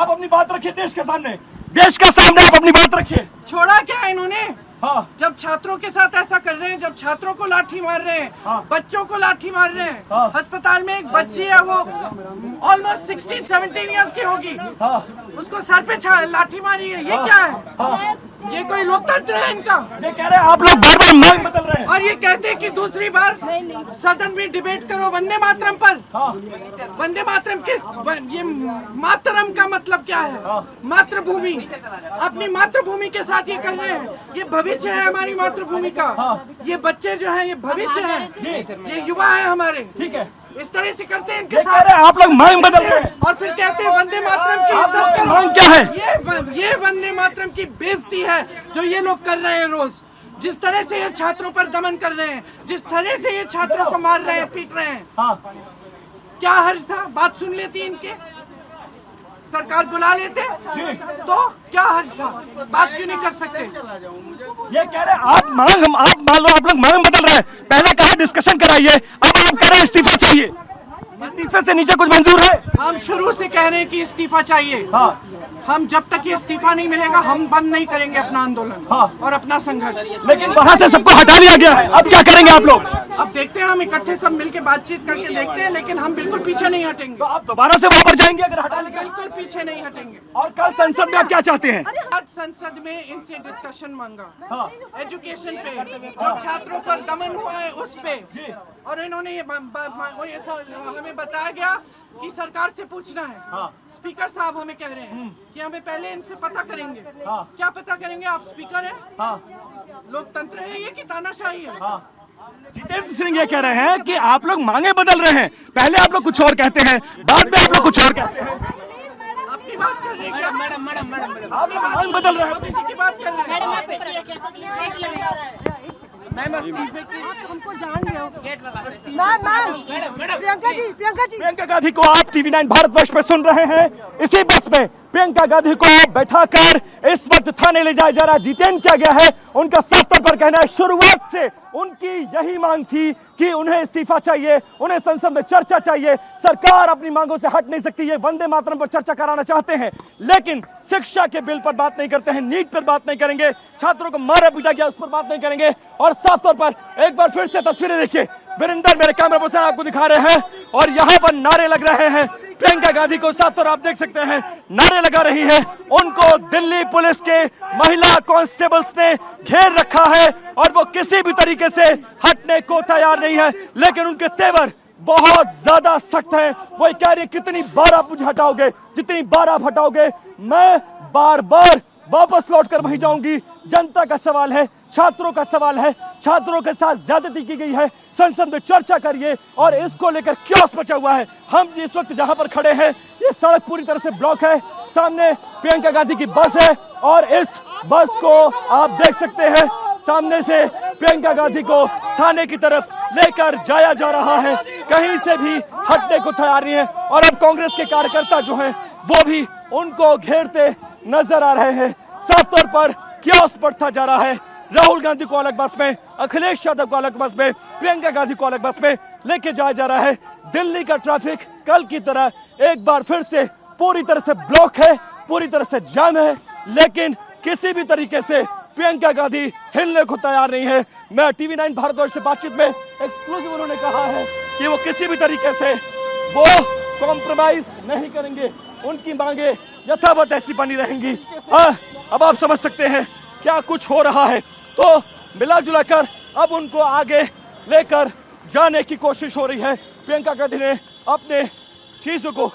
आप अपनी बात रखिए देश के सामने, देश के सामने आप अपनी बात रखिए। छोड़ा क्या इन्होंने? हाँ। जब छात्रों के साथ ऐसा कर रहे हैं, जब छात्रों को लाठी मार रहे हैं, हाँ। बच्चों को लाठी मार रहे हैं, हाँ। अस्पताल में एक बच्ची है, वो ऑलमोस्ट 16-17 इयर्स की होगी, हाँ। उसको सर पे लाठी मारी है, ये क्या है? हाँ। ये कोई लोकतंत्र है इनका? ये कह रहे हैं आप लोग बार बार मांग बदल रहे हैं और ये कहते हैं कि दूसरी बार सदन में डिबेट करो वंदे मातरम पर। हाँ। वंदे मातरम के ये मातरम का मतलब क्या है? मातृभूमि, अपनी मातृभूमि के साथ ये कर रहे हैं। ये भविष्य है हमारी मातृभूमि का। ये बच्चे जो हैं ये भविष्य है, ये युवा है हमारे। ठीक है, इस तरह से करते हैं इनके ये कह साथ। रहे हैं आप लोग मांग बदल रहे हैं और फिर कहते हैं वंदे मातरम की इज्जत आपकी करो। मांग क्या है? ये वंदे मातरम की बेइज्जती है जो ये लोग कर रहे हैं रोज। जिस तरह से ये छात्रों पर दमन कर रहे हैं, जिस तरह से ये छात्रों को मार रहे हैं, पीट रहे हैं, हाँ। क्या हर्ज था? बात सुन लेती इनके, सरकार बुला लेते तो क्या हर्ज था? बात क्यों नहीं कर सकते? ये कह रहे हैं आप मान लो आप लोग मांग बदल रहे हैं। पहले कहा डिस्कशन कराइए, अब आप कह रहे हैं इस्तीफा चाहिए। इस्तीफे से नीचे कुछ मंजूर है? हम शुरू से कह रहे हैं कि इस्तीफा चाहिए। हाँ। हम जब तक ये इस्तीफा नहीं मिलेगा हम बंद नहीं करेंगे अपना आंदोलन। हाँ। और अपना संघर्ष। लेकिन वहाँ से सबको हटा दिया गया है, अब क्या करेंगे आप लोग? अब देखते हैं, हम इकट्ठे सब मिलके बातचीत करके देखते हैं, लेकिन हम बिल्कुल पीछे नहीं हटेंगे। तो आप दोबारा से वापस जाएंगे अगर हटा लिया? बिल्कुल पीछे नहीं हटेंगे। और कल संसद में आप क्या चाहते हैं? आज संसद में इनसे डिस्कशन मांगा। हाँ। एजुकेशन पे, जो छात्रों पर दमन हुआ है उस पे। और इन्होंने ये हमें बताया गया कि सरकार से पूछना है। हाँ। स्पीकर साहब हमें कह रहे हैं कि हमें पहले इनसे पता करेंगे। हाँ। क्या पता करेंगे? आप स्पीकर हैं? हाँ। लोकतंत्र है ये कि तानाशाही है? हाँ। जितेंद्र सिंह ये कह रहे हैं कि आप लोग मांगे बदल रहे हैं, पहले आप लोग कुछ और कहते हैं, बाद में आप लोग कुछ और कहते हैं। अपनी बात कर रहे हैं क्या? मैडम आप लोग मांग बदल रहे हैं। मोदी जी की बात कर रहे हैं। हमको जान रहे हो प्रियंका गांधी को आप TV9 भारतवर्ष पे सुन रहे हैं। इसी बस में प्रियंका गांधी को बैठाकर इस वक्त थाने ले जाया जा रहा है, डिटेन किया गया है। उनका साफ तौर पर कहना है शुरुआत से उनकी यही मांग थी कि उन्हें इस्तीफा चाहिए, उन्हें संसद में चर्चा चाहिए। सरकार अपनी मांगों से हट नहीं सकती। ये वंदे मातरम पर चर्चा कराना चाहते हैं, लेकिन शिक्षा के बिल पर बात नहीं करते हैं, नीट पर बात नहीं करेंगे, छात्रों को मारा पीटा गया उस पर बात नहीं करेंगे। और साफ तौर पर एक बार फिर से तस्वीरें देखिए, वीरेंद्र मेरे कैमरा पर्सन आपको दिखा रहे हैं, और यहाँ पर नारे लग रहे हैं। प्रियंका गांधी को साफ तौर आप देख सकते हैं नारे लगा रही है। उनको दिल्ली पुलिस के महिला कांस्टेबल्स ने घेर रखा है और वो किसी भी तरीके से हटने को तैयार नहीं है, लेकिन उनके तेवर बहुत ज्यादा सख्त है। वो कह रही कितनी बार आप मुझे हटाओगे, जितनी बार आप हटाओगे मैं बार बार वापस लौटकर वहीं जाऊंगी। जनता का सवाल है, छात्रों का सवाल है, छात्रों के साथ ज्यादती की गई है, संसद में चर्चा करिए। और इसको लेकर क्योस मचा हुआ है। हम इस वक्त जहां पर खड़े हैं ये सड़क पूरी तरह से ब्लॉक है, सामने प्रियंका गांधी की बस है और इस बस को आप देख सकते हैं सामने से प्रियंका गांधी को थाने की तरफ लेकर जाया जा रहा है, कहीं से भी हटने को तैयार नहीं है। और अब कांग्रेस के कार्यकर्ता जो हैं वो भी उनको घेरते नजर आ रहे हैं। साफ तौर पर क्योस बढ़ता जा रहा है। राहुल गांधी को अलग बस में, अखिलेश यादव को अलग बस में, प्रियंका गांधी को अलग बस में लेके जाया जा रहा है। दिल्ली का ट्रैफिक कल की तरह एक बार फिर से पूरी तरह से ब्लॉक है, पूरी तरह से जाम है, लेकिन किसी भी तरीके से प्रियंका गांधी हिलने को तैयार नहीं है। मैं TV9 भारतवर्ष से बातचीत में एक्सक्लूसिव उन्होंने कहा है कि वो किसी भी तरीके से वो कॉम्प्रोमाइज नहीं करेंगे, उनकी मांगे यथावत ऐसी बनी रहेंगी। अब आप समझ सकते हैं क्या कुछ हो रहा है। तो मिला जुला कर अब उनको आगे लेकर जाने की कोशिश हो रही है। प्रियंका गांधी ने अपने चीजों को,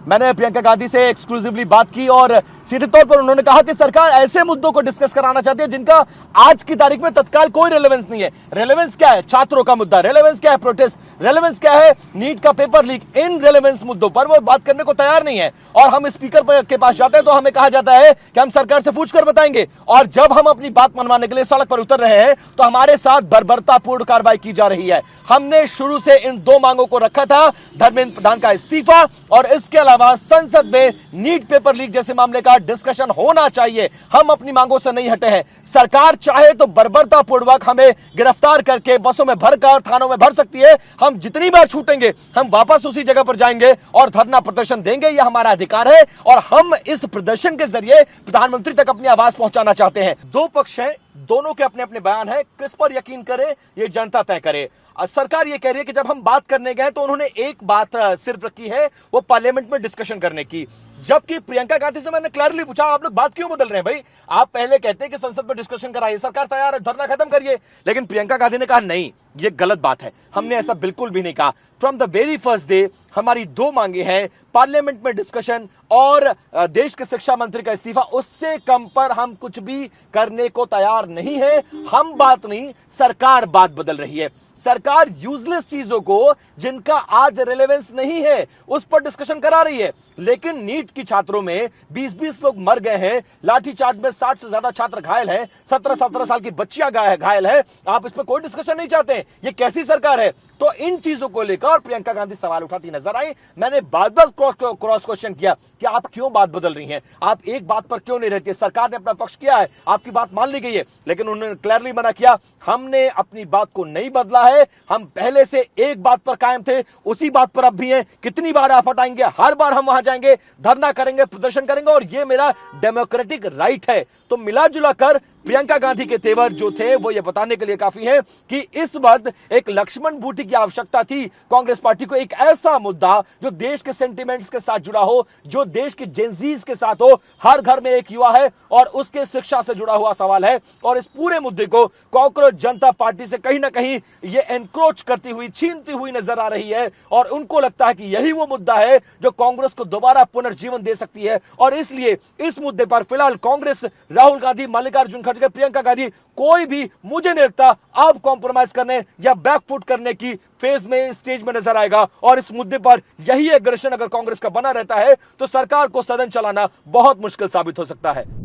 मैंने प्रियंका गांधी से एक्सक्लूसिवली बात की और सीधे तौर पर उन्होंने कहा कि सरकार ऐसे मुद्दों को डिस्कस कराना चाहती है जिनका आज की तारीख में तत्काल कोई रेलेवेंस नहीं है। रेलेवेंस क्या है? छात्रों का मुद्दा। रेलेवेंस क्या है? प्रोटेस्ट। रेलेवेंस क्या है? नीट का पेपर लीक। इन रेलेवेंस मुद्दों पर वो बात करने को तैयार नहीं है। और हम स्पीकर के पास जाते हैं तो हमें कहा जाता है कि हम सरकार से पूछकर बताएंगे, और जब हम अपनी बात मनवाने के लिए सड़क पर उतर रहे हैं तो हमारे साथ बर्बरतापूर्ण कार्रवाई की जा रही है। हमने शुरू से इन दो मांगों को रखा था, धर्मेंद्र प्रधान का इस्तीफा और इसके अलावा संसद में नीट पेपर लीक जैसे मामले का डिस्कशन होना चाहिए। हम अपनी मांगों से नहीं हटे हैं। सरकार चाहे तो बर्बरता पूर्वक हमें गिरफ्तार करके बसों में भरकर थानों में भर सकती है। हम जितनी बार छूटेंगे हम वापस उसी जगह पर जाएंगे और धरना प्रदर्शन देंगे, यह हमारा अधिकार है और हम इस प्रदर्शन के जरिए प्रधानमंत्री तक अपनी आवाज पहुंचाना चाहते हैं। दो पक्ष हैं, दोनों के अपने अपने बयान हैं, किस पर यकीन करे ये जनता तय करे। सरकार ये कह रही है कि जब हम बात करने गए तो उन्होंने एक बात सिर्फ रखी है, वो पार्लियामेंट में डिस्कशन करने की। जबकि प्रियंका गांधी से मैंने क्लियरली पूछा, आप लोग बात क्यों बदल रहे हैं भाई? आप पहले कहते हैं कि संसद में डिस्कशन कराइए, सरकार तैयार है, धरना खत्म करिए, लेकिन प्रियंका गांधी ने कहा नहीं, ये गलत बात है। हमने ऐसा बिल्कुल भी नहीं कहा। From the very first day हमारी दो मांगे हैं, पार्लियामेंट में डिस्कशन और देश के शिक्षा मंत्री का इस्तीफा। उससे कम पर हम कुछ भी करने को तैयार नहीं है। हम बात नहीं, सरकार बात बदल रही है। सरकार यूजलेस चीजों को जिनका आज रिलेवेंस नहीं है उस पर डिस्कशन करा रही है। लेकिन नीट की छात्रों में 20-20 लोग मर गए हैं, लाठीचार्ज में 60 से ज्यादा छात्र घायल हैं, 17-17 साल की बच्चियां घायल है। आप इस पर कोई डिस्कशन नहीं चाहते हैं। ये कैसी सरकार है? तो इन चीजों को लेकर प्रियंका गांधी सवाल उठाती नजर आई। मैंने बार-बार क्रॉस क्वेश्चन किया कि आप क्यों बात बदल रही हैं, आप एक बात पर क्यों नहीं रहती है? सरकार ने अपना पक्ष किया है, आपकी बात मान ली गई है, लेकिन उन्होंने क्लियरली मना किया, हमने अपनी बात को नहीं बदला है, हम पहले से एक बात पर कायम थे, उसी बात पर अब भी हैं। कितनी बार आप हटाएंगे? हर बार हम वहां जाएंगे, धरना करेंगे, प्रदर्शन करेंगे और ये मेरा डेमोक्रेटिक राइट है। तो मिला जुला कर प्रियंका गांधी के तेवर जो थे वो ये बताने के लिए काफी है कि इस वक्त एक लक्ष्मण बूटी की आवश्यकता थी कांग्रेस पार्टी को। एक ऐसा मुद्दा जो देश के सेंटिमेंट्स के साथ जुड़ा हो, जो देश के जेनजीज के साथ हो। हर घर में एक युवा है और उसके शिक्षा से जुड़ा हुआ सवाल है और इस पूरे मुद्दे को कॉकरोच जनता पार्टी से कहीं ना कहीं ये एनक्रोच करती हुई, छीनती हुई नजर आ रही है और उनको लगता है कि यही वो मुद्दा है जो कांग्रेस को दोबारा पुनर्जीवन दे सकती है। और इसलिए इस मुद्दे पर फिलहाल कांग्रेस, राहुल गांधी, मल्लिकार्जुन खड़गे, प्रियंका गांधी, कोई भी मुझे नहीं लगता अब कॉम्प्रोमाइज करने या बैकफुट करने की फेज में, स्टेज में नजर आएगा। और इस मुद्दे पर यही एग्रेशन अगर कांग्रेस का बना रहता है तो सरकार को सदन चलाना बहुत मुश्किल साबित हो सकता है।